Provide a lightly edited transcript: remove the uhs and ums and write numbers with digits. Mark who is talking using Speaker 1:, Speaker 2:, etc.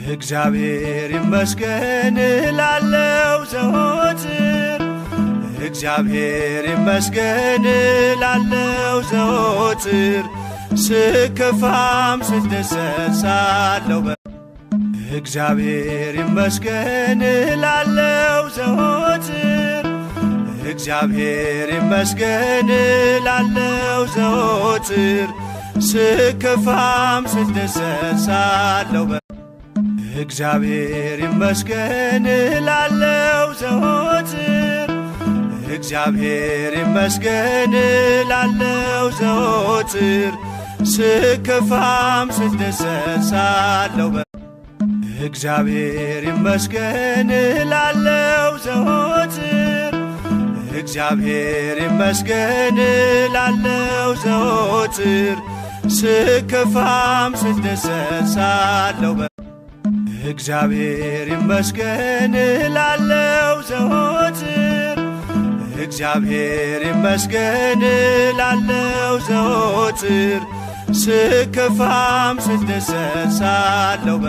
Speaker 1: እግዚአብሔር ይመስገን እላለሁ ዘወትር እግዚአብሔር ይመስገን እላለሁ ዘወትር ስከፋም ስደሰት ሳለሁ እግዚአብሔር ይመስገን እላለሁ ዘወትር እግዚአብሔር ይመስገን እላለሁ ዘወትር ስከፋም ስደሰት ሳለሁ እግዚአብሔር ይመስገን እላለሁ ዘወትር እግዚአብሔር ይመስገን እላለሁ ዘወትር ስከፋም ስደሰት ሳለሁ እግዚአብሔር ይመስገን እላለሁ ዘወትር እግዚአብሔር ይመስገን እላለሁ ዘወትር ስከፋም ስደሰት ሳለሁ እግዚአብሔር ይመስገን እላለሁ ዘወትር እግዚአብሔር ይመስገን እላለሁ ዘወትር ስከፋም ስደሰት ሳለሁ